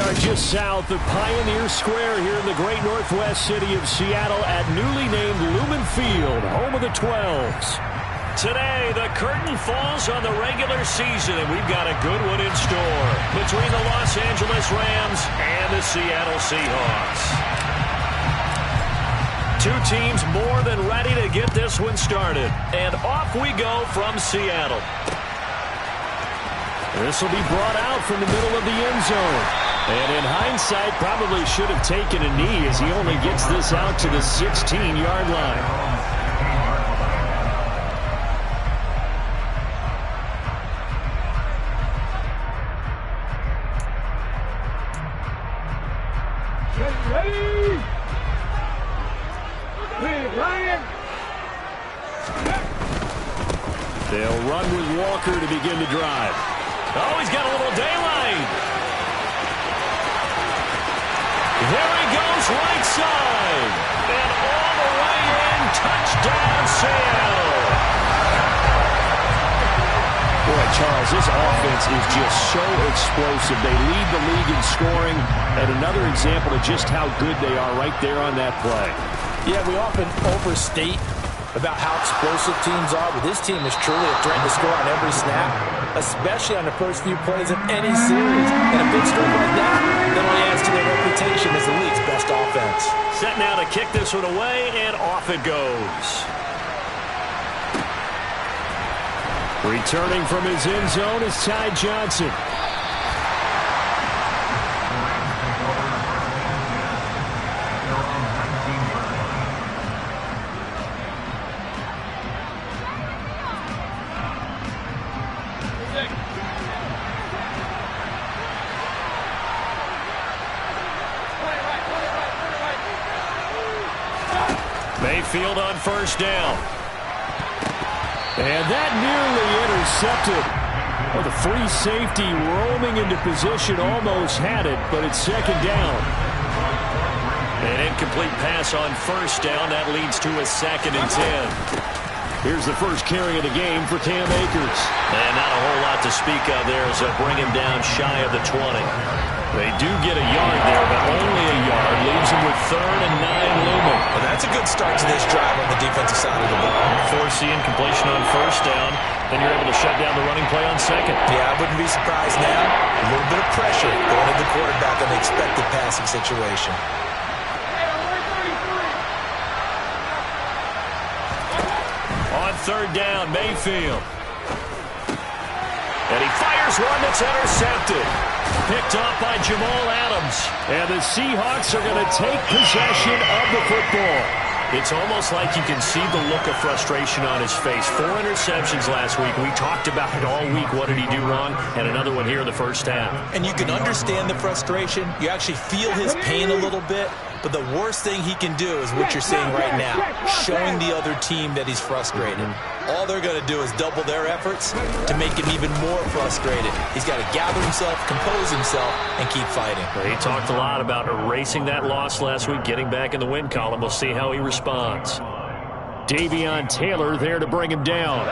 are just south of Pioneer Square here in the great northwest city of Seattle at newly named Lumen Field, home of the 12s. Today, the curtain falls on the regular season, and we've got a good one in store between the Los Angeles Rams and the Seattle Seahawks. Two teams more than ready to get this one started, and off we go from Seattle. This will be brought out from the middle of the end zone. And in hindsight, probably should have taken a knee as he only gets this out to the 16-yard line. They'll run with Walker to begin the drive. Oh, he's got a little daylight. There he goes, right side. And all the way in, touchdown, Seattle. Boy, Charles, this offense is just so explosive. They lead the league in scoring, and another example of just how good they are right there on that play. Yeah, we often overstate about how explosive teams are, but this team is truly a threat to score on every snap, especially on the first few plays of any series. And a big stroke like that only adds to their reputation as the league's best offense. Set now to kick this one away, and off it goes. Returning from his end zone is Ty Johnson. Mayfield on first down. And that nearly intercepted. Well, the free safety roaming into position almost had it, but it's second down. An incomplete pass on first down. That leads to a 2nd and 10. Here's the first carry of the game for Cam Akers. And not a whole lot to speak of there as they'll bring him down shy of the 20. They do get a yard there, but only a yard. Leaves them with 3rd and 9 looming. Well, that's a good start to this drive on the defensive side of the ball. Forcing completion on first down. Then you're able to shut down the running play on second. Yeah, I wouldn't be surprised now. A little bit of pressure going to the quarterback on the expected passing situation. On third down, Mayfield. And he fires one that's intercepted. Picked off by Jamal Adams. And the Seahawks are going to take possession of the football. It's almost like you can see the look of frustration on his face. 4 interceptions last week. We talked about it all week. What did he do wrong? And another one here in the first half. And you can understand the frustration. You actually feel his pain a little bit. But the worst thing he can do is what you're seeing right now, showing the other team that he's frustrated. All they're going to do is double their efforts to make him even more frustrated. He's got to gather himself, compose himself, and keep fighting. Well, he talked a lot about erasing that loss last week, getting back in the win column. We'll see how he responds. Davion Taylor there to bring him down.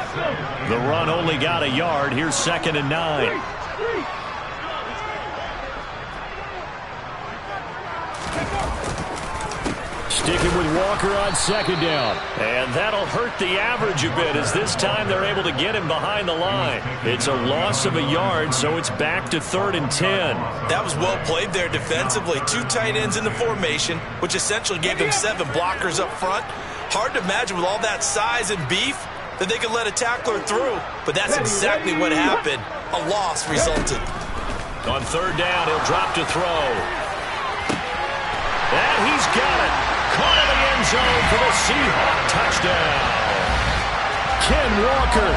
The run only got a yard. Here's 2nd and 9. Sticking with Walker on second down. And that'll hurt the average a bit as this time they're able to get him behind the line. It's a loss of a yard, so it's back to 3rd and 10. That was well played there defensively. 2 tight ends in the formation, which essentially gave them 7 blockers up front. Hard to imagine with all that size and beef that they could let a tackler through. But that's exactly what happened. A loss resulted. On third down, he'll drop to throw. And he's got it. Caught in the end zone for the Seahawk touchdown. Ken Walker.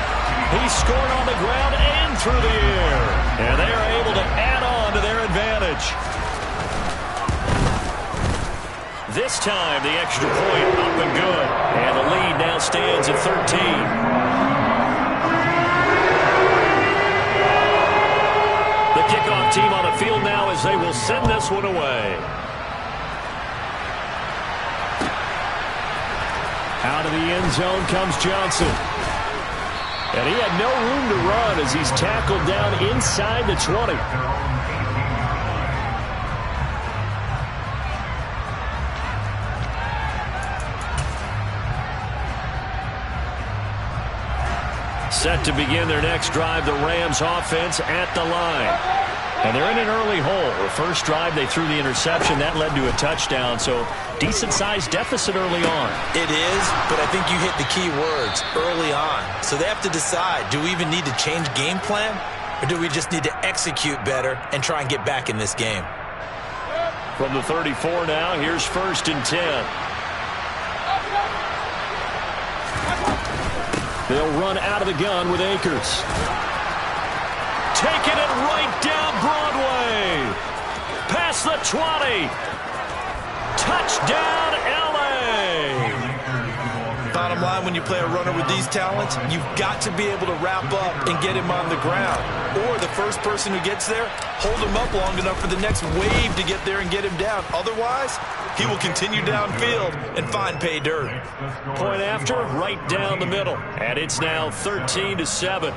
He scored on the ground and through the air. And they are able to add on to their advantage. This time, the extra point up and good. And the lead now stands at 13. The kickoff team on the field now as they will send this one away. Out of the end zone comes Johnson. And he had no room to run as he's tackled down inside the 20. Set to begin their next drive, the Rams offense at the line. And they're in an early hole. The first drive, they threw the interception. That led to a touchdown, so decent-sized deficit early on. It is, but I think you hit the key words, early on. So they have to decide, do we even need to change game plan, or do we just need to execute better and try and get back in this game? From the 34 now, here's 1st and 10. They'll run out of the gun with Akers. Taking it right down Broadway. Past the 20. Touchdown, L.A. Bottom line, when you play a runner with these talents, you've got to be able to wrap up and get him on the ground. Or the first person who gets there, hold him up long enough for the next wave to get there and get him down. Otherwise, he will continue downfield and find pay dirt. Point after, right down the middle. And it's now 13-7.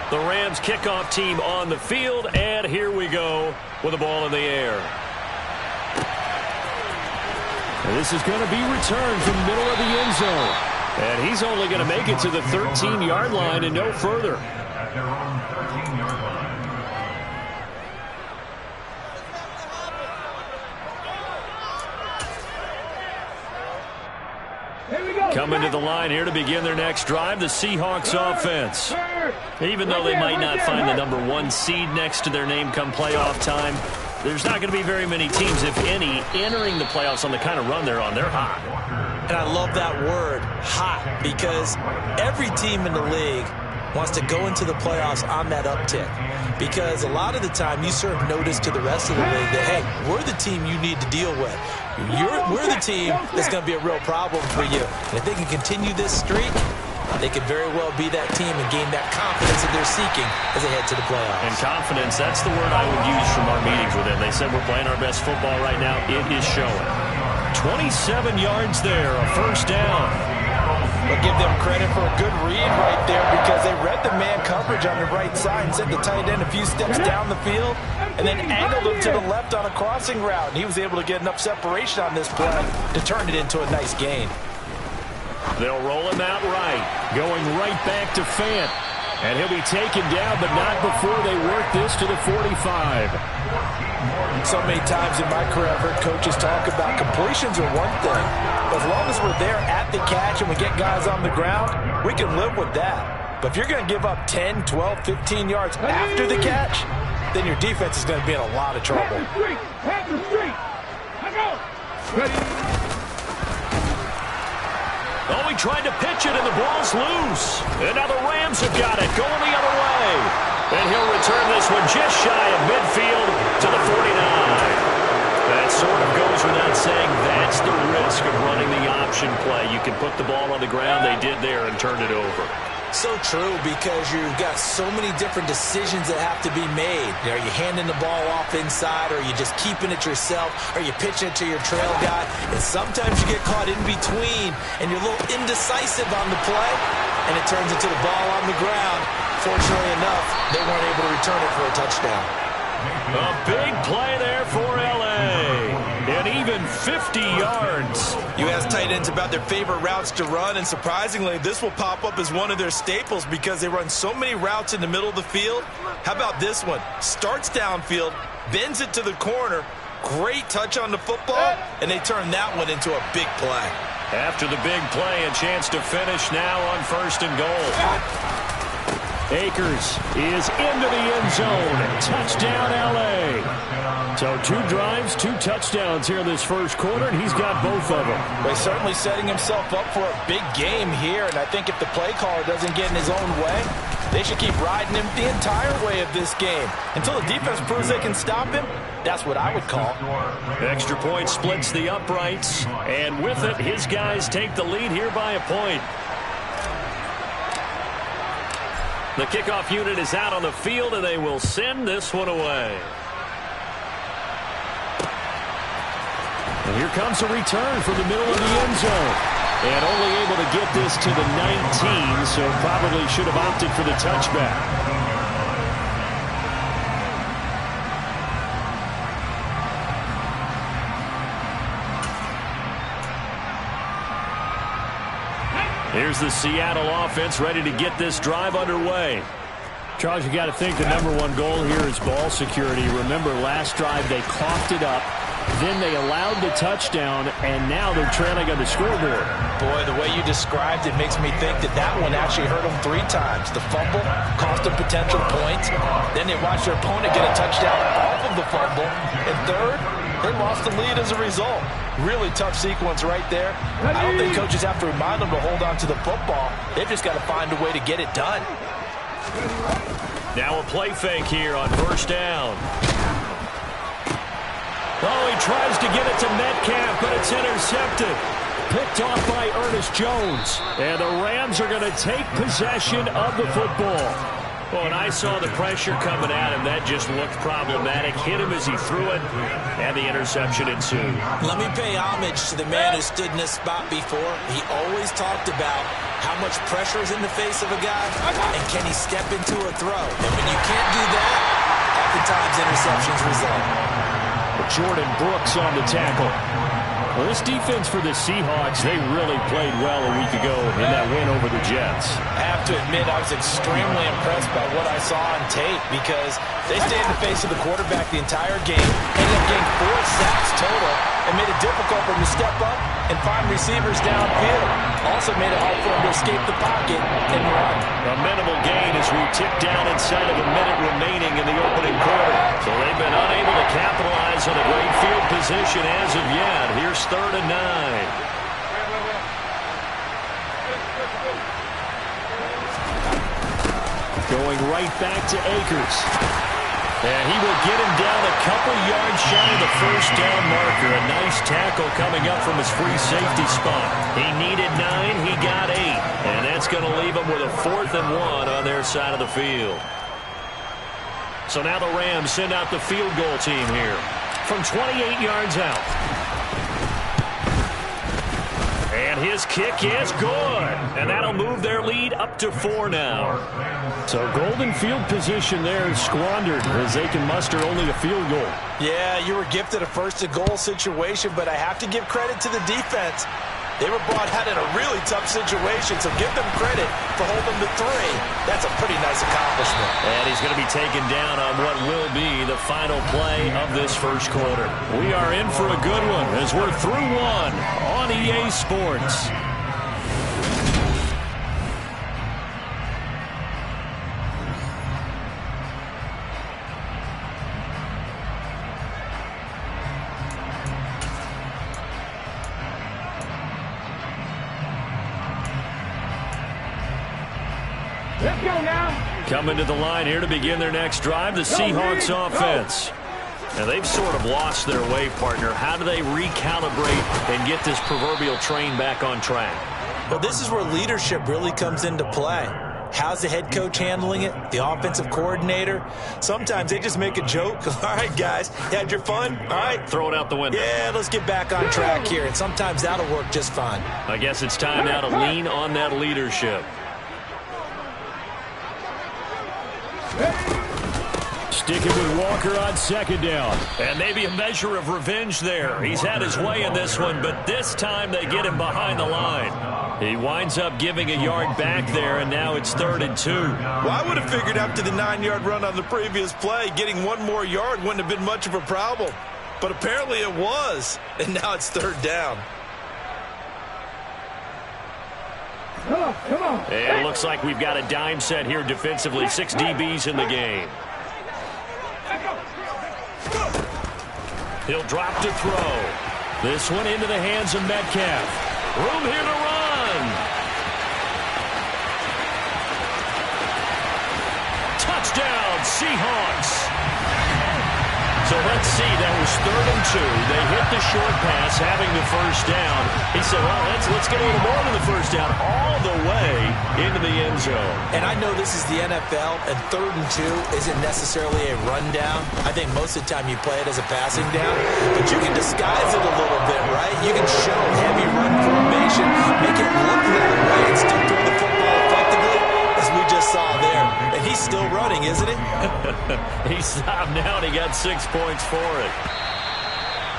The Rams kickoff team on the field, and here we go with the ball in the air. And this is going to be returned from the middle of the end zone. And he's only going to make it to the 13-yard line and no further. Coming to the line here to begin their next drive, the Seahawks offense. Even though they might not find the number 1 seed next to their name come playoff time, there's not going to be very many teams, if any, entering the playoffs on the kind of run they're on. They're hot. And I love that word, hot, because every team in the league wants to go into the playoffs on that uptick. Because a lot of the time you serve notice to the rest of the league that, hey, we're the team you need to deal with. We're the team that's going to be a real problem for you. And if they can continue this streak, they could very well be that team and gain that confidence that they're seeking as they head to the playoffs. And confidence, that's the word I would use from our meetings with them. They said we're playing our best football right now. It is showing. 27 yards there, a first down. But give them credit for a good read right there because they read the man coverage on the right side and sent the tight end a few steps down the field and then angled him to the left on a crossing route. And he was able to get enough separation on this play to turn it into a nice gain. They'll roll him out right, going right back to Fant. And he'll be taken down, but not before they work this to the 45. So many times in my career, I've heard coaches talk about completions are one thing. But as long as we're there at the catch and we get guys on the ground, we can live with that. But if you're going to give up 10, 12, 15 yards after the catch, then your defense is going to be in a lot of trouble. Oh, he tried to pitch it, and the ball's loose. And now the Rams have got it, going the other way. And he'll return this one just shy of midfield to the 49. That sort of goes without saying. That's the risk of running the option play. You can put the ball on the ground. They did there and turned it over. So true, because you've got so many different decisions that have to be made. Are you handing the ball off inside, or are you just keeping it yourself? Are you pitching it to your trail guy? And sometimes you get caught in between, and you're a little indecisive on the play, and it turns into the ball on the ground. Fortunately enough, they weren't able to return it for a touchdown. A big play there for L.A. And even 50 yards. You ask tight ends about their favorite routes to run, and surprisingly, this will pop up as one of their staples because they run so many routes in the middle of the field. How about this one? Starts downfield, bends it to the corner, great touch on the football, and they turn that one into a big play. After the big play, a chance to finish now on 1st and goal. Akers is into the end zone. Touchdown, L.A. So 2 drives, 2 touchdowns here in this first quarter, and he's got both of them. Well, he's certainly setting himself up for a big game here, and I think if the play caller doesn't get in his own way, they should keep riding him the entire way of this game. Until the defense proves they can stop him, that's what I would call. Extra point splits the uprights, and with it, his guys take the lead here by a point. The kickoff unit is out on the field, and they will send this one away. And here comes a return from the middle of the end zone. And only able to get this to the 19, so probably should have opted for the touchback. Here's the Seattle offense ready to get this drive underway. Charles, you got to think the #1 goal here is ball security. Remember, last drive they coughed it up. Then they allowed the touchdown, and now they're trailing on the scoreboard. Boy, the way you described it makes me think that that one actually hurt them 3 times. The fumble cost them potential points. Then they watched their opponent get a touchdown off of the fumble. And third, they lost the lead as a result. Really tough sequence right there. I don't think coaches have to remind them to hold on to the football. They've just got to find a way to get it done. Now a play fake here on first down. Oh, he tries to get it to Metcalf, but it's intercepted. Picked off by Ernest Jones. And the Rams are going to take possession of the football. Well, and I saw the pressure coming at him. That just looked problematic. Hit him as he threw it, and the interception ensued. Let me pay homage to the man who stood in this spot before. He always talked about how much pressure is in the face of a guy, and can he step into a throw. And when you can't do that, oftentimes interceptions result. Jordan Brooks on the tackle. Well, this defense for the Seahawks, they really played well a week ago in that win over the Jets. I have to admit, I was extremely impressed by what I saw on tape because they stayed in the face of the quarterback the entire game, ended up getting 4 sacks total, and made it difficult for him to step up and find receivers downfield. Also made it hard for him to escape the pocket and run. A minimal gain as we tick down inside of a minute remaining in the opening quarter. So they've been unable to capitalize on a great field position as of yet. Here's 3rd and 9. Going right back to Akers. And he will get him down a couple yards shy of the first down marker. A nice tackle coming up from his free safety spot. He needed 9, he got 8. And that's going to leave him with a 4th and 1 on their side of the field. So now the Rams send out the field goal team here from 28 yards out. And his kick is good. And that'll move their lead up to 4 now. So golden field position there is squandered as they can muster only a field goal. Yeah, you were gifted a first-and-goal situation, but I have to give credit to the defense. They were brought out in a really tough situation, so give them credit for holding the 3. That's a pretty nice accomplishment. And he's going to be taken down on what will be the final play of this first quarter. We are in for a good one as we're through 1 on EA Sports. Let's go now. Coming to the line here to begin their next drive, the Seahawks offense. And they've sort of lost their way, partner. How do they recalibrate and get this proverbial train back on track? Well, this is where leadership really comes into play. How's the head coach handling it? The offensive coordinator? Sometimes they just make a joke. All right, guys, you had your fun? All right. Throw it out the window. Yeah, let's get back on track here. And sometimes that'll work just fine. I guess it's time now to lean on that leadership. Sticking with Walker on 2nd down. And maybe a measure of revenge there. He's had his way in this one, but this time they get him behind the line. He winds up giving a yard back there, and now it's 3rd and 2. Well, I would have figured after the 9-yard run on the previous play, getting 1 more yard wouldn't have been much of a problem. But apparently it was, and now it's 3rd down. Come on. And it looks like we've got a dime set here defensively. 6 DBs in the game. He'll drop to throw. This one into the hands of Metcalf. Room here to run. Touchdown, Seahawks. So let's see, that was 3rd and 2. They hit the short pass, having the first down. He said, well, let's get a little more than the first down, all the way into the end zone. And I know this is the NFL, and 3rd and 2 isn't necessarily a rundown. I think most of the time you play it as a passing down. But you can disguise it a little bit, right? You can show heavy run formation, make it look that way, and still throw the football effectively, as we just saw there. And he's still running, isn't he? He stopped now, and he got 6 points for it.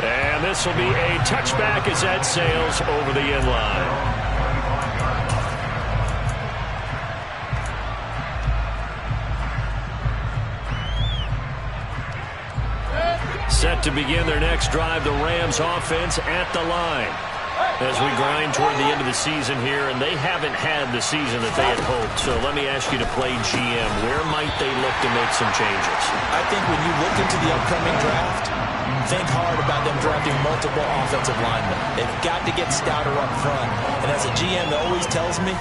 And this will be a touchback as that sails over the end line. Set to begin their next drive, the Rams offense at the line. As we grind toward the end of the season here, and they haven't had the season that they had hoped. So let me ask you to play GM. Where might they look to make some changes? I think when you look into the upcoming draft, think hard about them drafting multiple offensive linemen. They've got to get stouter up front. And as a GM always tells me,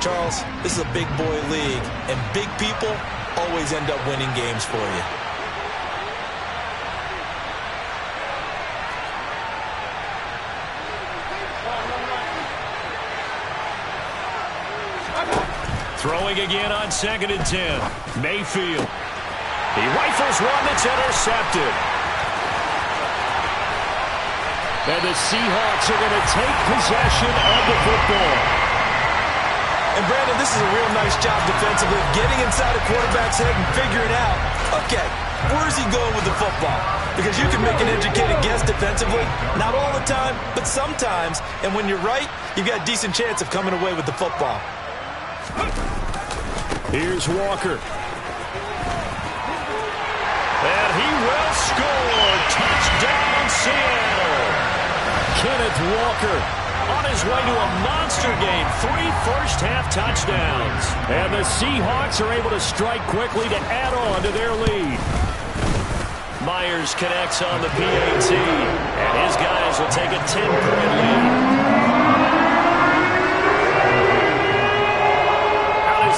Charles, this is a big boy league, and big people always end up winning games for you. Throwing again on 2nd and 10. Mayfield. He rifles one that's intercepted. And the Seahawks are going to take possession of the football. And Brandon, this is a real nice job defensively, getting inside a quarterback's head and figuring out, okay, where's he going with the football? Because you can make an educated guess defensively, not all the time, but sometimes. And when you're right, you've got a decent chance of coming away with the football. Here's Walker. And he will score. Touchdown, Seattle. Kenneth Walker on his way to a monster game. 3 first-half touchdowns. And the Seahawks are able to strike quickly to add on to their lead. Myers connects on the PAT. And his guys will take a 10-point lead.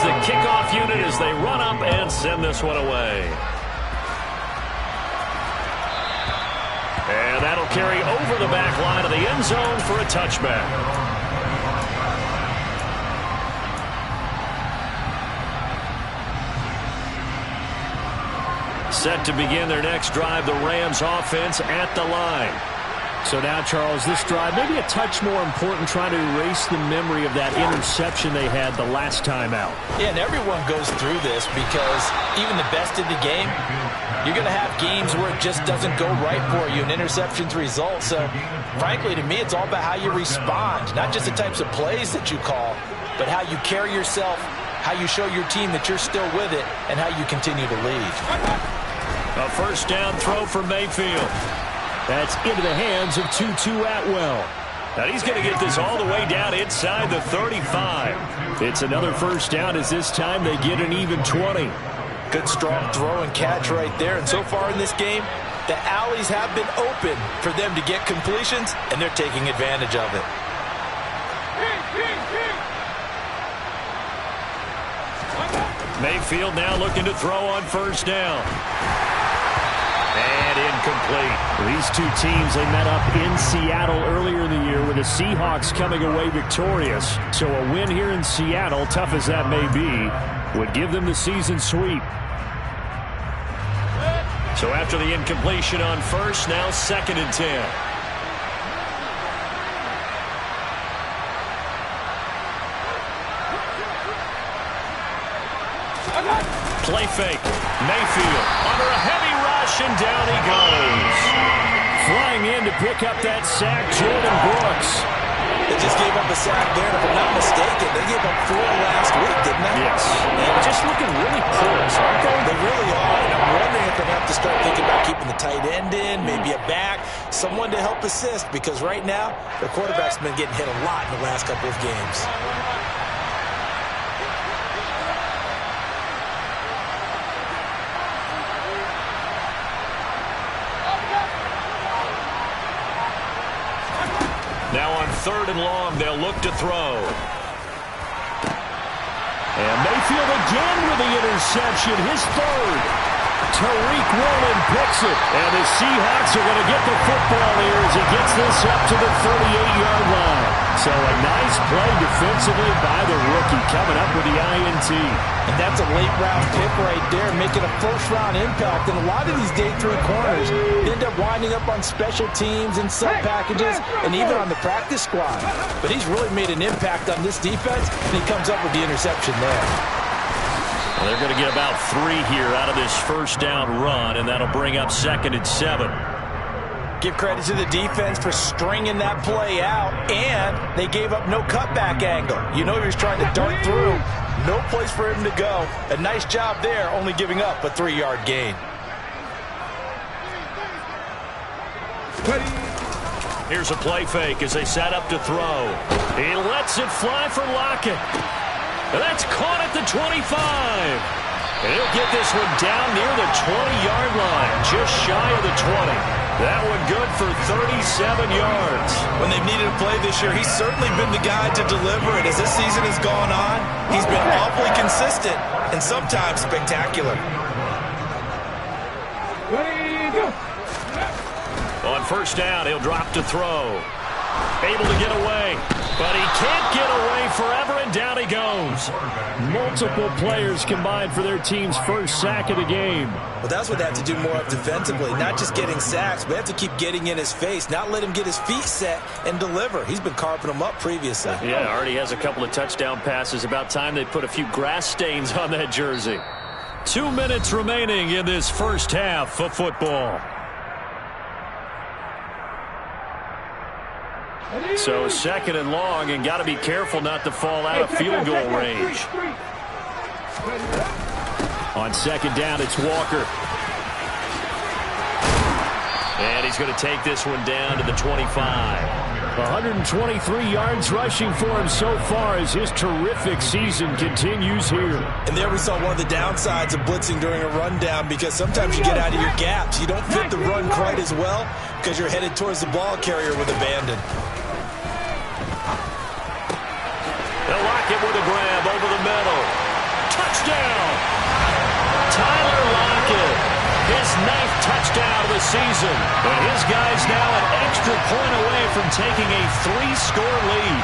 The kickoff unit as they run up and send this one away. And that'll carry over the back line of the end zone for a touchback. Set to begin their next drive, the Rams offense at the line. So now, Charles, this drive maybe a touch more important, trying to erase the memory of that interception they had the last time out. Yeah, and everyone goes through this because even the best in the game, you're going to have games where it just doesn't go right for you and interceptions result. So, frankly, to me, it's all about how you respond, not just the types of plays that you call, but how you carry yourself, how you show your team that you're still with it, and how you continue to lead. A first down throw for Mayfield. That's into the hands of Tutu Atwell. Now he's going to get this all the way down inside the 35. It's another first down as this time they get an even 20. Good strong throw and catch right there. And so far in this game, the alleys have been open for them to get completions, and they're taking advantage of it. Mayfield now looking to throw on first down. And incomplete. These two teams, they met up in Seattle earlier in the year with the Seahawks coming away victorious. So a win here in Seattle, tough as that may be, would give them the season sweep. So after the incompletion on first, now 2nd and 10. Play fake. Mayfield under a heavy rush, and down he goes. Flying in to pick up that sack, Jordan Brooks. They just gave up a sack there, and if I'm not mistaken, they gave up 4 last week, didn't they? Yes. And just looking really porous, aren't they? They really are, and I'm wondering if they have to start thinking about keeping the tight end in, maybe a back, someone to help assist, because right now, their quarterback's been getting hit a lot in the last couple of games. Now on 3rd and long, they'll look to throw. And Mayfield again with the interception, his 3rd. Tariq Woolen picks it. And the Seahawks are going to get the football here as he gets this up to the 38-yard line. So a nice play defensively by the rookie coming up with the INT. And that's a late-round pick right there, making a first-round impact. And a lot of these day 3 corners end up winding up on special teams and sub-packages and even on the practice squad. But he's really made an impact on this defense, and he comes up with the interception there. Well, they're going to get about 3 here out of this first down run, and that'll bring up 2nd and 7. Give credit to the defense for stringing that play out, and they gave up no cutback angle. You know he was trying to dart through. No place for him to go. A nice job there, only giving up a 3-yard gain. Here's a play fake as they set up to throw. He lets it fly for Lockett. And that's caught at the 25. And he'll get this one down near the 20-yard line, just shy of the 20. That one good for 37 yards. When they've needed a play this year, he's certainly been the guy to deliver it. As this season has gone on, he's been awfully consistent and sometimes spectacular. On first down, he'll drop to throw. Able to get away, but he can't get away forever, and down he goes. Multiple players combined for their team's first sack of the game. Well, that's what they have to do more of defensively, not just getting sacks, but they have to keep getting in his face, not let him get his feet set and deliver. He's been carping them up previously. Yeah, already has a couple of touchdown passes. About time they put a few grass stains on that jersey. 2 minutes remaining in this first half of football. So second and long, and got to be careful not to fall out of field goal range. On second down, it's Walker. And he's going to take this one down to the 25. 123 yards rushing for him so far as his terrific season continues here. And there we saw one of the downsides of blitzing during a rundown, because sometimes you get out of your gaps. You don't fit the run quite as well because you're headed towards the ball carrier with abandon. They'll lock it with a grab over the middle. Touchdown! Tyler Lockett, his 9th touchdown of the season. And his guy's now an extra point away from taking a 3-score lead.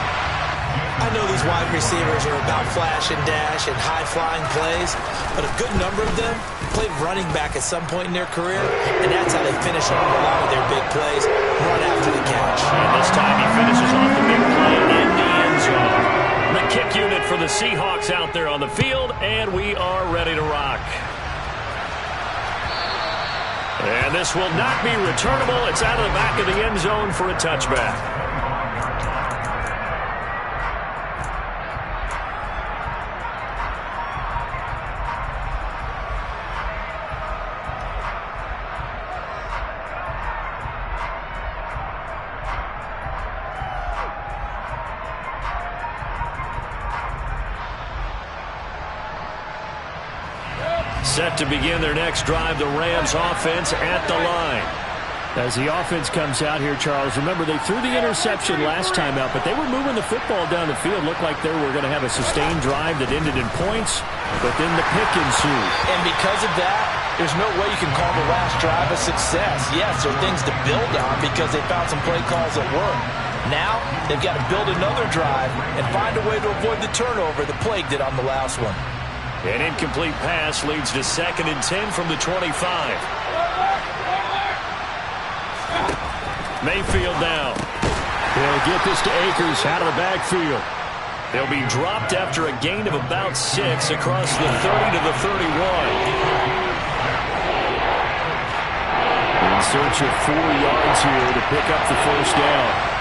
I know these wide receivers are about flash and dash and high-flying plays, but a good number of them played running back at some point in their career, and that's how they finish off a lot of their big plays, run after the catch. And this time he finishes off the big play in the end zone. The kick unit for the Seahawks out there on the field, and we are ready to rock. And this will not be returnable. It's out of the back of the end zone for a touchback. Set to begin their next drive, the Rams offense at the line. As the offense comes out here, Charles, remember they threw the interception last time out, but they were moving the football down the field. Looked like they were going to have a sustained drive that ended in points, but then the pick ensued. And because of that, there's no way you can call the last drive a success. Yes, there are things to build on because they found some play calls that work. Now, they've got to build another drive and find a way to avoid the turnover that plagued it on the last one. An incomplete pass leads to 2nd and 10 from the 25. Mayfield now. They'll get this to Akers out of the backfield. They'll be dropped after a gain of about 6 across the 30 to the 31. In search of 4 yards here to pick up the first down.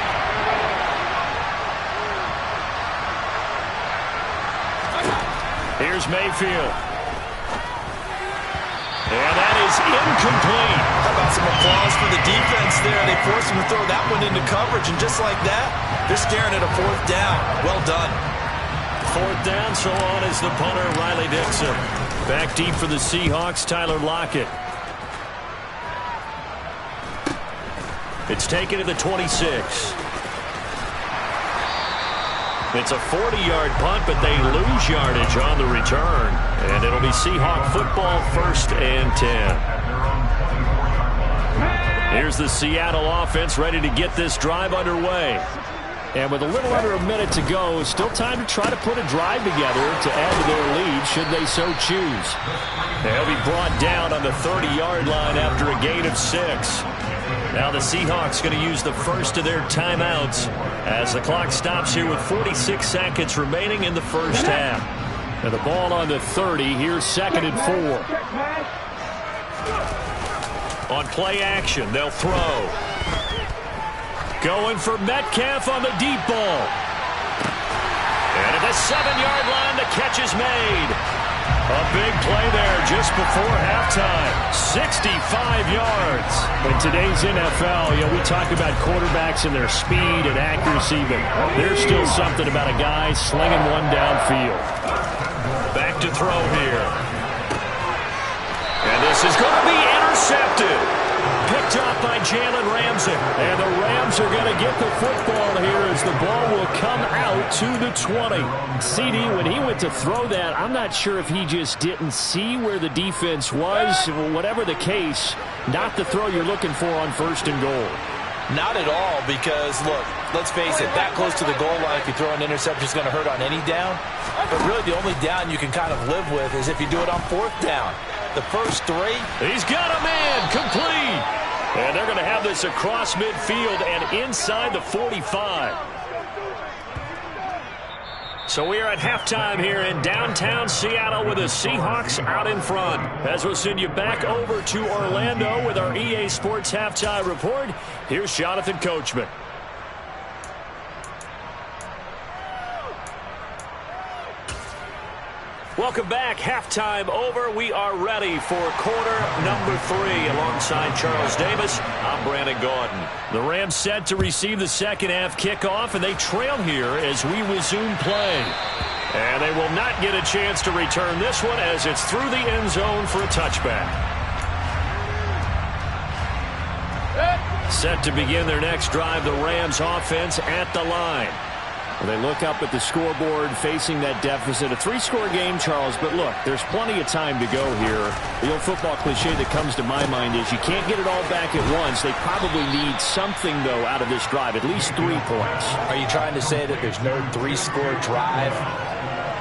Here's Mayfield. And that is incomplete. How about some applause for the defense there? They forced him to throw that one into coverage, and just like that, they're staring at a 4th down. Well done. 4th down, so on is the punter, Riley Dixon. Back deep for the Seahawks, Tyler Lockett. It's taken to the 26. It's a 40-yard punt, but they lose yardage on the return. And it'll be Seahawk football, 1st and 10. Here's the Seattle offense ready to get this drive underway. And with a little under a minute to go, still time to try to put a drive together to add to their lead should they so choose. They'll be brought down on the 30-yard line after a gain of 6. Now the Seahawks going to use the first of their timeouts as the clock stops here with 46 seconds remaining in the first half. And the ball on the 30, here's 2nd and 4. On play action, they'll throw. Going for Metcalf on the deep ball. And at the 7-yard line, the catch is made. A big play there just before halftime. 65 yards. In today's NFL, we talk about quarterbacks and their speed and accuracy, but there's still something about a guy slinging one downfield. Back to throw here. And this is going to be intercepted. Picked off by Jalen Ramsey. And the Rams are going to get the football here as the ball will come out to the 20. CD, when he went to throw that, I'm not sure if he just didn't see where the defense was. Whatever the case, not the throw you're looking for on 1st and goal. Not at all, because, look, let's face it, that close to the goal line, if you throw an interception, is going to hurt on any down. But really, the only down you can kind of live with is if you do it on 4th down. The first 3. He's got a man complete. And they're going to have this across midfield and inside the 45. So we are at halftime here in downtown Seattle with the Seahawks out in front. As we'll send you back over to Orlando with our EA Sports Halftime Report, here's Jonathan Coachman. Welcome back. Halftime over. We are ready for quarter number 3 alongside Charles Davis. I'm Brandon Gaudin. The Rams set to receive the second half kickoff, and they trail here as we resume play. And they will not get a chance to return this one as it's through the end zone for a touchback. Set to begin their next drive, the Rams offense at the line. They look up at the scoreboard facing that deficit. A 3-score game, Charles, but look, there's plenty of time to go here. The old football cliche that comes to my mind is you can't get it all back at once. They probably need something, though, out of this drive, at least 3 points. Are you trying to say that there's no 3-score drive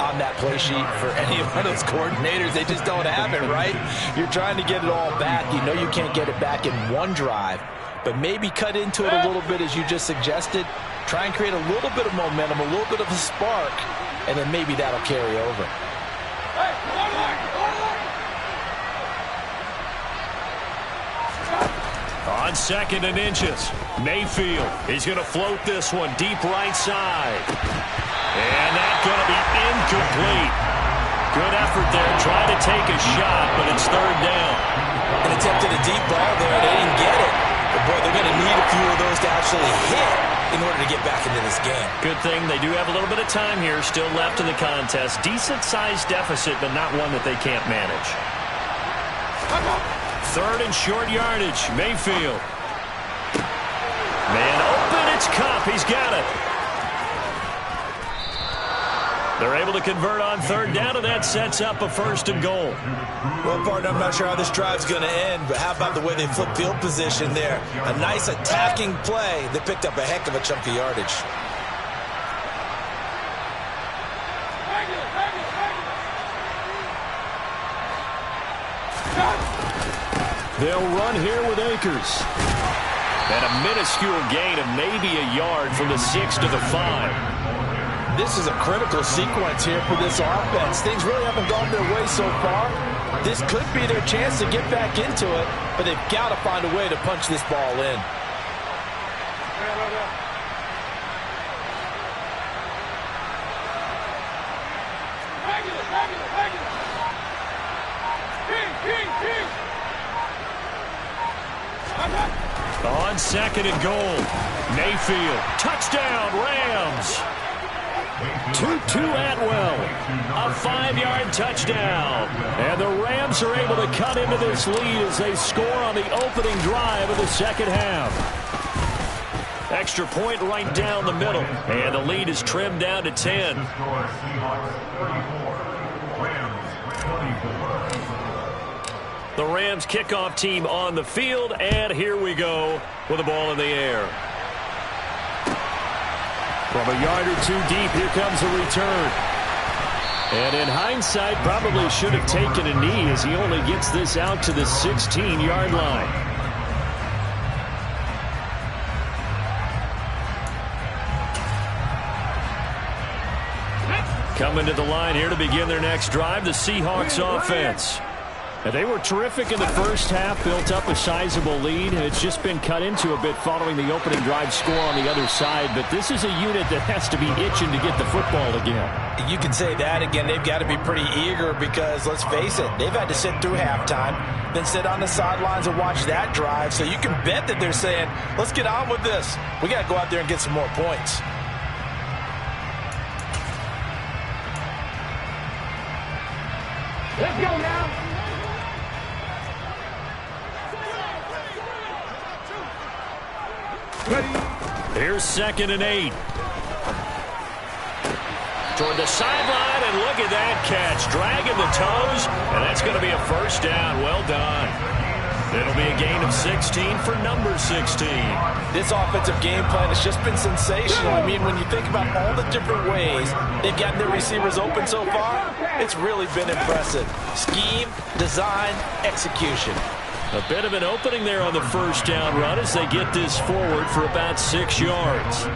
on that play sheet for any one of those coordinators? They just don't have it, right? You're trying to get it all back. You know you can't get it back in one drive, but maybe cut into it a little bit as you just suggested. Try and create a little bit of momentum, a little bit of a spark, and then maybe that'll carry over. On 2nd and inches, Mayfield. He's going to float this one deep right side. And that's going to be incomplete. Good effort there, trying to take a shot, but it's 3rd down. An attempt at a deep ball there, they didn't get it. But boy, they're going to need a few of those to actually hit in order to get back into this game. Good thing they do have a little bit of time here still left in the contest. Decent-sized deficit, but not one that they can't manage. 3rd and short yardage, Mayfield. Man open, it's Kupp. He's got it. They're able to convert on 3rd down, and that sets up a 1st and goal. Well, partner, I'm not sure how this drive's going to end, but how about the way they flip field position there? A nice attacking play. They picked up a heck of a chunk of yardage. They'll run here with Akers. And a minuscule gain of maybe a yard from the 6 to the 5. This is a critical sequence here for this offense. Things really haven't gone their way so far. This could be their chance to get back into it, but they've got to find a way to punch this ball in. On 2nd and goal, Mayfield. Touchdown, Rams. Tutu Atwell, a 5-yard touchdown. And the Rams are able to cut into this lead as they score on the opening drive of the second half. Extra point right down the middle. And the lead is trimmed down to 10. The Rams kickoff team on the field, and here we go with the ball in the air. From a yard or 2 deep, here comes a return. And in hindsight, probably should have taken a knee as he only gets this out to the 16-yard line. Coming to the line here to begin their next drive, the Seahawks offense. And they were terrific in the first half, built up a sizable lead. It's just been cut into a bit following the opening drive score on the other side. But this is a unit that has to be itching to get the football again. You can say that again. They've got to be pretty eager because, let's face it, they've had to sit through halftime, then sit on the sidelines and watch that drive. So you can bet that they're saying, let's get on with this. We got to go out there and get some more points. Let's go now. Here's 2nd and 8. Toward the sideline, and look at that catch. Dragging the toes, and that's going to be a first down. Well done. It'll be a gain of 16 for number 16. This offensive game plan has just been sensational. I mean, when you think about all the different ways they've gotten their receivers open so far, it's really been impressive. Scheme, design, execution. A bit of an opening there on the first down run as they get this forward for about 6 yards.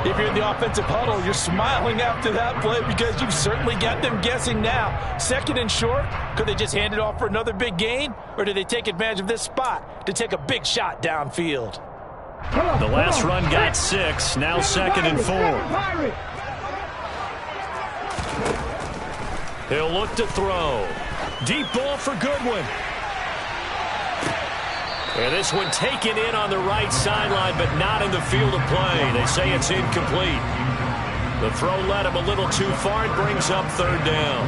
If you're in the offensive huddle, you're smiling after that play because you've certainly got them guessing now. 2nd and short, could they just hand it off for another big gain? Or do they take advantage of this spot to take a big shot downfield? The last run got 6, now 2nd and 4. He'll look to throw. Deep ball for Goodwin. And this one taken in on the right sideline, but not in the field of play. They say it's incomplete. The throw led him a little too far. It brings up 3rd down.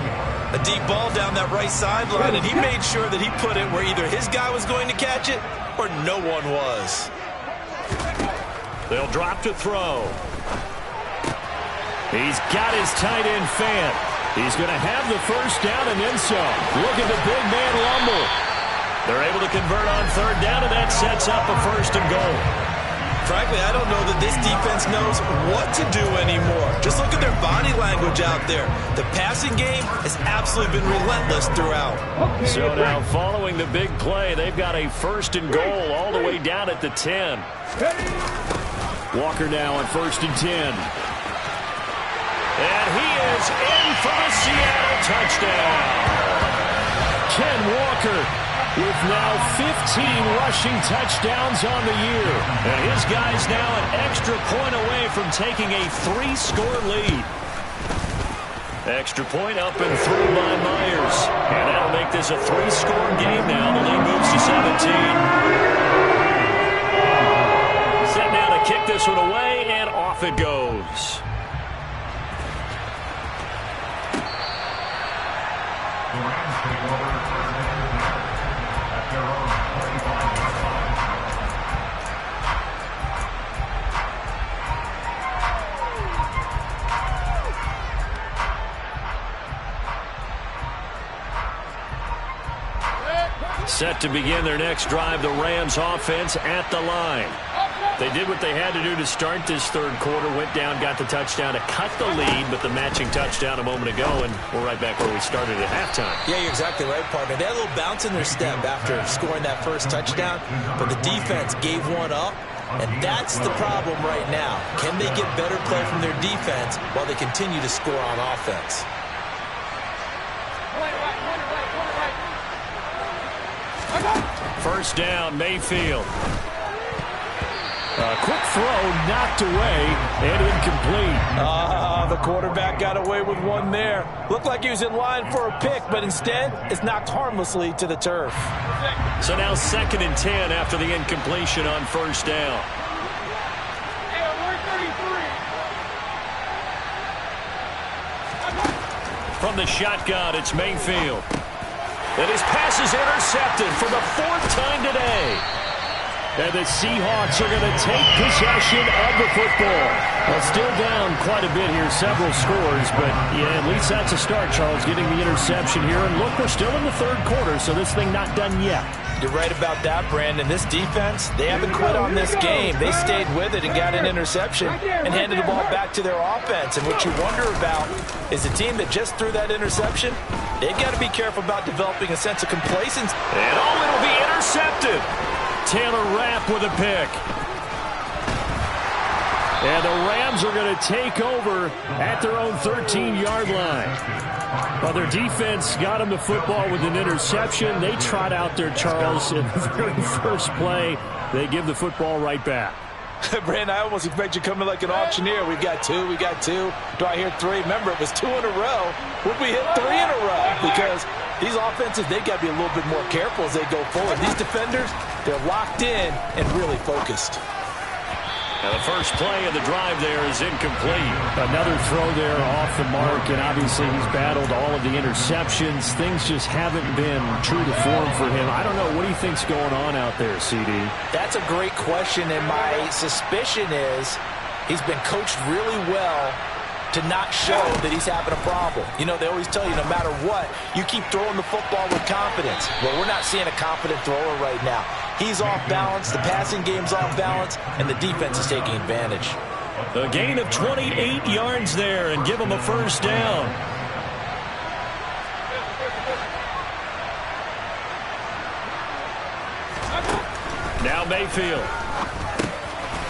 A deep ball down that right sideline, and he made sure that he put it where either his guy was going to catch it or no one was. They'll drop to throw. He's got his tight end fan. He's going to have the first down and then some. Look at the big man rumble. They're able to convert on 3rd down, and that sets up a 1st and goal. Frankly, I don't know that this defense knows what to do anymore. Just look at their body language out there. The passing game has absolutely been relentless throughout. So now, following the big play, they've got a 1st and goal all the way down at the 10. Walker now on 1st and 10. And he is in for the Seattle touchdown. Ken Walker with now 15 rushing touchdowns on the year. And his guy's now an extra point away from taking a 3-score lead. Extra point up and through by Myers. And that'll make this a 3-score game now. The lead moves to 17. Set now to kick this one away, and off it goes. Set to begin their next drive, the Rams offense at the line. They did what they had to do to start this 3rd quarter, went down, got the touchdown to cut the lead, but the matching touchdown a moment ago, and we're right back where we started at halftime. Yeah, you're exactly right, partner. They had a little bounce in their step after scoring that first touchdown, but the defense gave one up, and that's the problem right now. Can they get better play from their defense while they continue to score on offense? First down, Mayfield. A quick throw knocked away and incomplete. The quarterback got away with one there. Looked like he was in line for a pick, but instead it's knocked harmlessly to the turf. So now 2nd and 10 after the incompletion on 1st down. From the shotgun, it's Mayfield. And his pass is intercepted for the 4th time today. And the Seahawks are going to take possession of the football. Well, still down quite a bit here, several scores, but yeah, at least that's a start, Charles, getting the interception here. And look, we're still in the 3rd quarter, so this thing not done yet. You're right about that, Brandon. This defense, they haven't quit on this game. They stayed with it and got an interception and handed the ball back to their offense. And what you wonder about is a team that just threw that interception, they've got to be careful about developing a sense of complacency. And it'll be intercepted. Taylor Rapp with a pick. And the Rams are going to take over at their own 13-yard line. Well, their defense got them the football with an interception. They trot out there, Charles, in the very first play. They give the football right back. Brandon, I almost expect you coming like an auctioneer. We've got two. Do I hear three? Remember, it was 2 in a row. Would we hit 3 in a row? Because these offenses, they've got to be a little bit more careful as they go forward. These defenders, they're locked in and really focused. Now the first play of the drive there is incomplete. Another throw there off the mark, and obviously he's battled all of the interceptions. Things just haven't been true to form for him. I don't know. What do you think's going on out there, CD? That's a great question, and my suspicion is he's been coached really well to not show that he's having a problem. You know, they always tell you no matter what, you keep throwing the football with confidence. Well, we're not seeing a confident thrower right now. He's off balance, the passing game's off balance, and the defense is taking advantage. A gain of 28 yards there and give him a first down. Now Mayfield.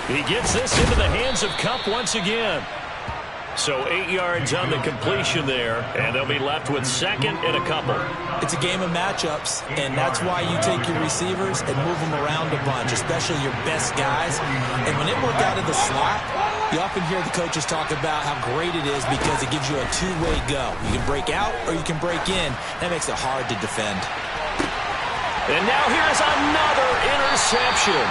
He gets this into the hands of Kupp once again. So 8 yards on the completion there, and they'll be left with second and a couple. It's a game of matchups, and that's why you take your receivers and move them around a bunch, especially your best guys. And when they work out of the slot, you often hear the coaches talk about how great it is because it gives you a two-way go. You can break out or you can break in. That makes it hard to defend. And now here's another interception.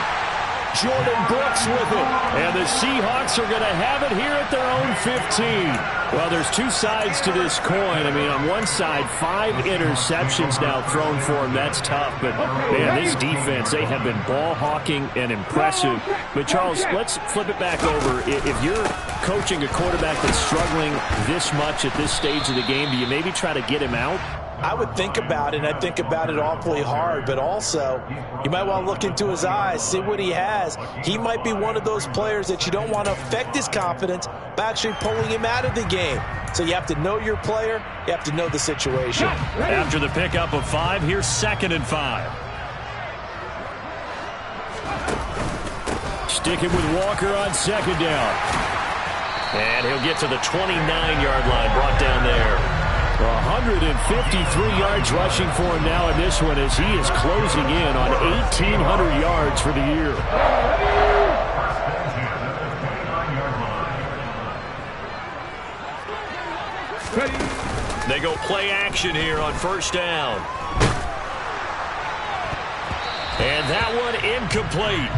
Jordan Brooks with it. And the Seahawks are going to have it here at their own 15. Well, there's two sides to this coin. I mean, on one side, 5 interceptions now thrown for him. That's tough. But, man, this defense, they have been ball hawking and impressive. But, Charles, let's flip it back over. If you're coaching a quarterback that's struggling this much at this stage of the game, do you maybe try to get him out? I would think about it, and I think about it awfully hard, but also you might want to look into his eyes, see what he has. He might be one of those players that you don't want to affect his confidence by actually pulling him out of the game. So you have to know your player, you have to know the situation. After the pickup of 5, here's 2nd and 5. Sticking with Walker on 2nd down. And he'll get to the 29-yard line, brought down there. 153 yards rushing for him now in this one as he is closing in on 1,800 yards for the year. They go play action here on 1st down. And that one incomplete.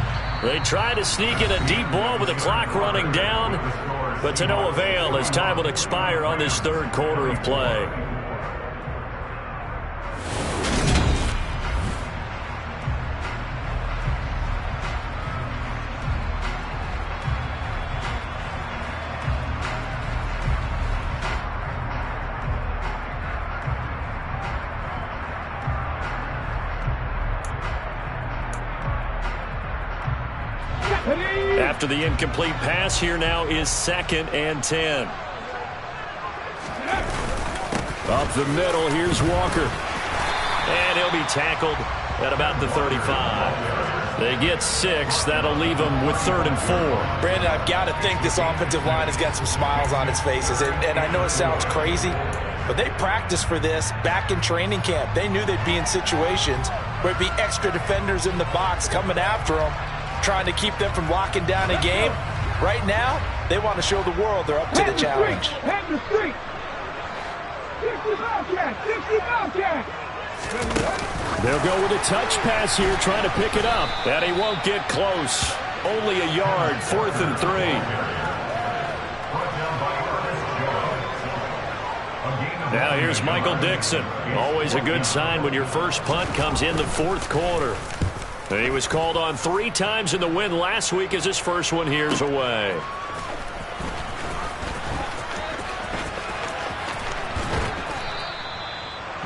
They try to sneak in a deep ball with the clock running down, but to no avail as time will expire on this 3rd quarter of play. After the incomplete pass, here now is 2nd and 10. Up the middle, here's Walker. And he'll be tackled at about the 35. They get 6. That'll leave them with 3rd and 4. Brandon, I've got to think this offensive line has got some smiles on its faces. And I know it sounds crazy, but they practiced for this back in training camp. They knew they'd be in situations where it'd be extra defenders in the box coming after them, trying to keep them from locking down a game. Right now, they want to show the world they're up to the challenge. They'll go with a touch pass here, trying to pick it up. And he won't get close. Only a yard, 4th and 3. Now here's Michael Dixon. Always a good sign when your first punt comes in the 4th quarter. And he was called on 3 times in the win last week as his first one here's away.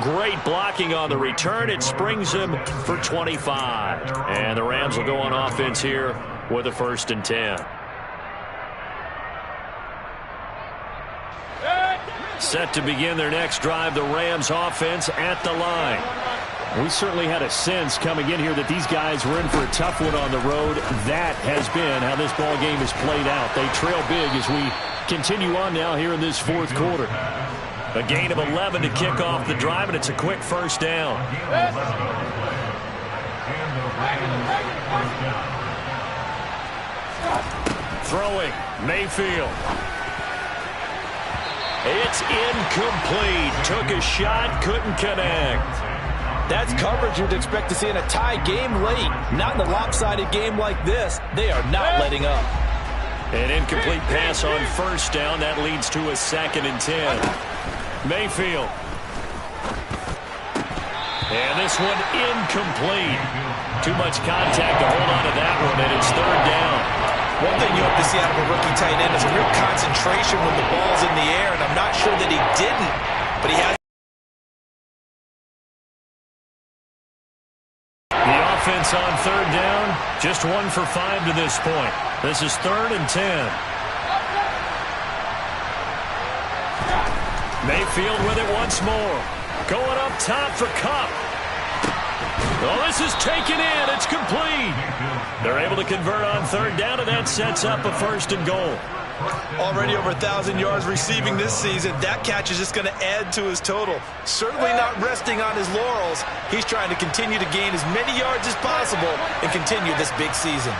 Great blocking on the return. It springs him for 25. And the Rams will go on offense here with a 1st and 10. Set to begin their next drive, the Rams offense at the line. We certainly had a sense coming in here that these guys were in for a tough one on the road. That has been how this ball game has played out. They trail big as we continue on now here in this 4th quarter. A gain of 11 to kick off the drive, and it's a quick first down. Throwing, Mayfield. It's incomplete. Took a shot, couldn't connect. That's coverage you'd expect to see in a tie game late. Not in a lopsided game like this. They are not letting up. An incomplete pass on first down. That leads to a 2nd and 10. Mayfield. And this one incomplete. Too much contact to hold on to that one, and it's 3rd down. One thing you hope to see out of a rookie tight end is a real concentration when the ball's in the air, and I'm not sure that he didn't, but he has. The offense on 3rd down, just 1 for 5 to this point. This is 3rd and 10. Mayfield with it once more. Going up top for Kupp. Oh, this is taken in. It's complete. They're able to convert on 3rd down, and that sets up a 1st and goal. Already over 1,000 yards receiving this season. That catch is just going to add to his total. Certainly not resting on his laurels. He's trying to continue to gain as many yards as possible and continue this big season.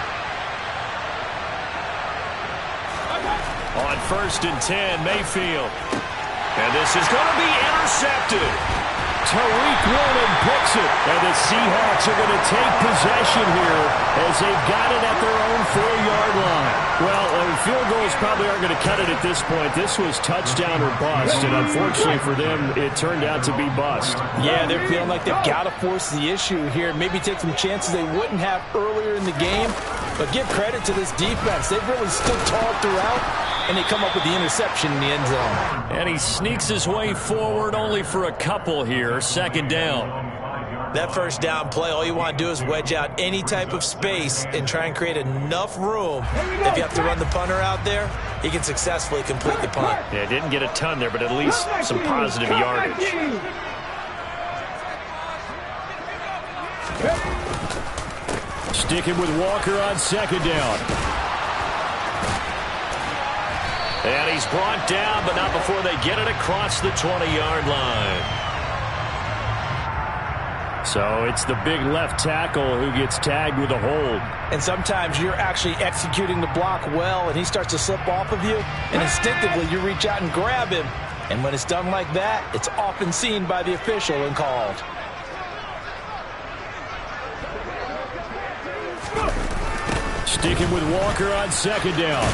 On 1st and 10, Mayfield. And this is going to be intercepted. Tariq Woolen picks it, and the Seahawks are going to take possession here as they've got it at their own 4-yard line. Well, field goals probably aren't going to cut it at this point. This was touchdown or bust, and unfortunately for them, it turned out to be bust. Yeah, they're feeling like they've got to force the issue here. Maybe take some chances they wouldn't have earlier in the game. But give credit to this defense. They've really stood tall throughout, and they come up with the interception in the end zone. And he sneaks his way forward only for a couple here. 2nd down. That 1st down play, all you want to do is wedge out any type of space and try and create enough room. If you have to run the punter out there, he can successfully complete the punt. Yeah, didn't get a ton there, but at least some positive yardage. Sticking with Walker on 2nd down. And he's brought down, but not before they get it across the 20-yard line. So it's the big left tackle who gets tagged with a hold. And sometimes you're actually executing the block well, and he starts to slip off of you, and instinctively you reach out and grab him. And when it's done like that, it's often seen by the official and called. Sticking with Walker on 2nd down.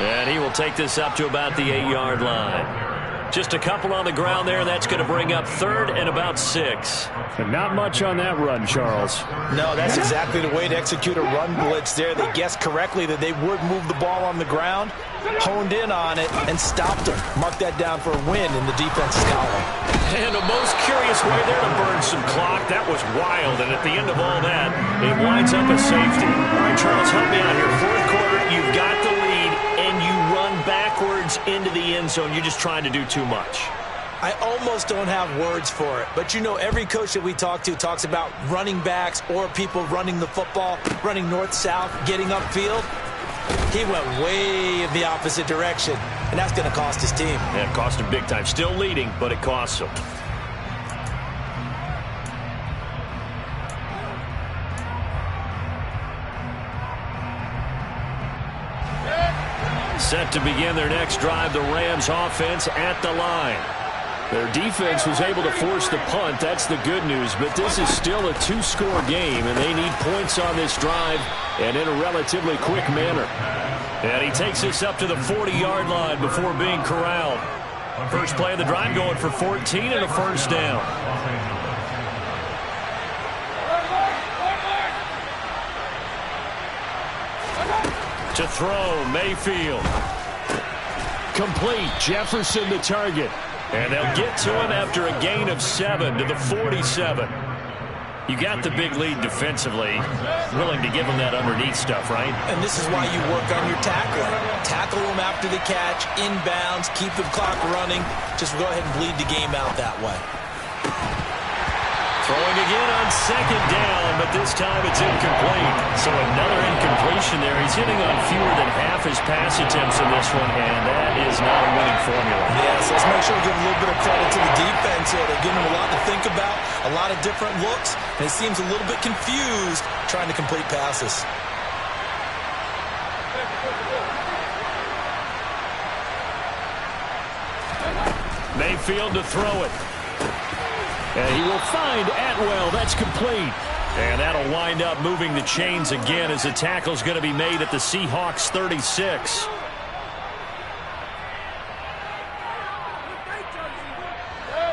And he will take this up to about the 8-yard line. Just a couple on the ground there, and that's going to bring up 3rd and about 6. And not much on that run, Charles. No, that's exactly the way to execute a run blitz there. They guessed correctly that they would move the ball on the ground, honed in on it, and stopped them. Mark that down for a win in the defense's column. And a most curious way there to burn some clock. That was wild, and at the end of all that, it winds up a safety. All right, Charles, help me out here. 4th quarter, you've got the lead, and you run backwards into the end zone. You're just trying to do too much. I almost don't have words for it, but you know every coach that we talk to talks about running backs or people running the football, running north-south, getting upfield. He went way in the opposite direction, and that's going to cost his team. Yeah, it cost him big time. Still leading, but it costs him. Set to begin their next drive, the Rams offense at the line. Their defense was able to force the punt. That's the good news. But this is still a 2-score game, and they need points on this drive and in a relatively quick manner. And he takes this up to the 40-yard line before being corralled. First play of the drive going for 14 and a 1st down. To throw, Mayfield. Complete, Jefferson the target. And they'll get to him after a gain of 7 to the 47. You got the big lead defensively. Willing to give him that underneath stuff, right? And this is why you work on your tackling. Tackle them after the catch, inbounds, keep the clock running. Just go ahead and bleed the game out that way. Throwing again on 2nd down, but this time it's incomplete. So another incompletion situation there. He's hitting on fewer than half his pass attempts in this one, and that is not a winning formula. Yeah, so let's make sure we give a little bit of credit to the defense here. They're giving him a lot to think about, a lot of different looks, and he seems a little bit confused trying to complete passes. Mayfield to throw it. And he will find Atwell. That's complete. And that'll wind up moving the chains again as the tackle's going to be made at the Seahawks 36.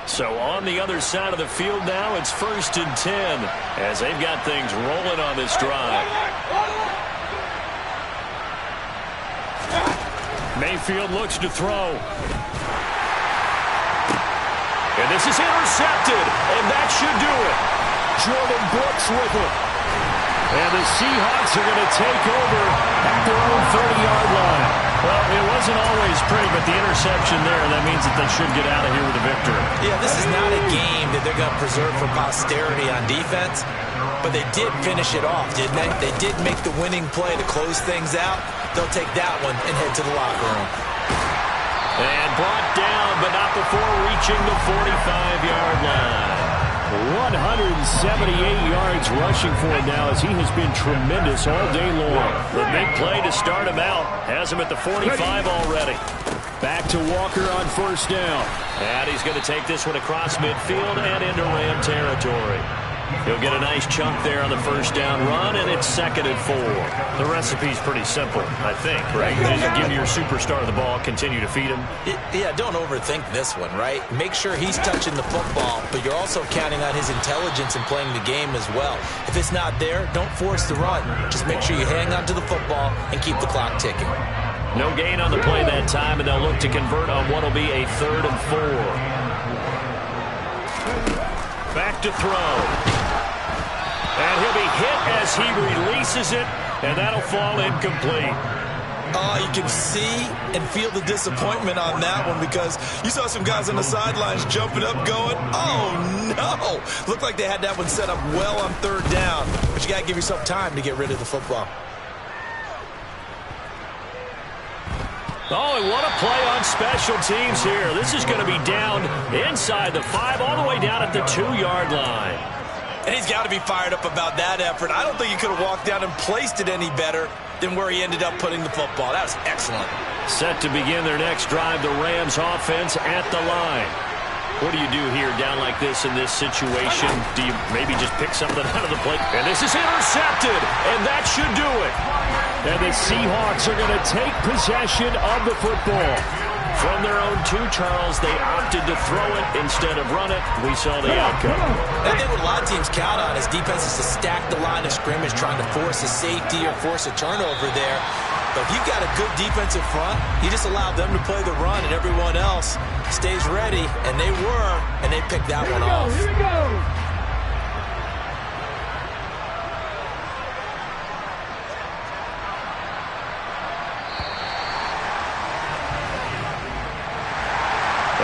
So on the other side of the field now, it's 1st and 10 as they've got things rolling on this drive. Mayfield looks to throw. And this is intercepted, and that should do it. Jordan Brooks with it. And the Seahawks are going to take over at their own 30-yard line. Well, it wasn't always pretty, but the interception there, that means that they should get out of here with a victory. Yeah, this is not a game that they're going to preserve for posterity on defense, but they did finish it off, didn't they? They did make the winning play to close things out. They'll take that one and head to the locker room. And brought down, but not before reaching the 45-yard line. 178 yards rushing for him now as he has been tremendous all day long. The big play to start him out has him at the 45 already. Back to Walker on 1st down. And he's going to take this one across midfield and into Ram territory. He'll get a nice chunk there on the 1st down run, and it's 2nd and 4. The recipe's pretty simple, I think, right? You just give your superstar the ball, continue to feed him. Yeah, don't overthink this one, right? Make sure he's touching the football, but you're also counting on his intelligence in playing the game as well. If it's not there, don't force the run. Just make sure you hang on to the football and keep the clock ticking. No gain on the play that time, and they'll look to convert on what will be a 3rd and 4. Back to throw. And he'll be hit as he releases it, and that'll fall incomplete. Oh, you can see and feel the disappointment on that one because you saw some guys on the sidelines jumping up going, oh, no. Looked like they had that one set up well on 3rd down, but you got to give yourself time to get rid of the football. Oh, and what a play on special teams here. This is going to be down inside the 5, all the way down at the 2-yard line. And he's got to be fired up about that effort. I don't think he could have walked down and placed it any better than where he ended up putting the football. That was excellent. Set to begin their next drive, the Rams offense at the line. What do you do here down like this in this situation? Do you maybe just pick something out of the plate? And this is intercepted, and that should do it. And the Seahawks are going to take possession of the football. From their own 2, Charles, they opted to throw it instead of run it. We saw the outcome. I think what a lot of teams count on is defenses to stack the line of scrimmage, trying to force a safety or force a turnover there. But if you've got a good defensive front, you just allow them to play the run, and everyone else stays ready. And they were, and they picked that one off. Here we go.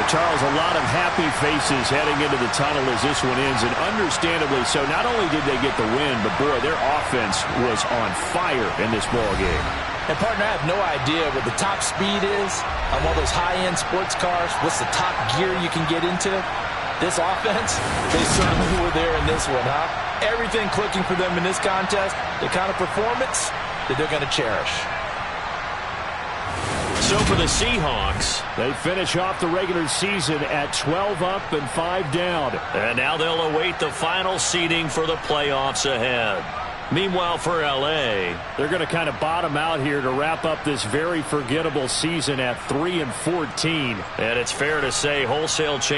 Charles, a lot of happy faces heading into the tunnel as this one ends, and understandably so. Not only did they get the win, but, boy, their offense was on fire in this ballgame. And, partner, I have no idea what the top speed is on one of those high-end sports cars. What's the top gear you can get into? This offense, they certainly were there in this one, huh? Everything clicking for them in this contest, the kind of performance that they're going to cherish. So for the Seahawks, they finish off the regular season at 12 up and 5 down. And now they'll await the final seeding for the playoffs ahead. Meanwhile, for L.A., they're going to kind of bottom out here to wrap up this very forgettable season at 3-14. And it's fair to say wholesale change.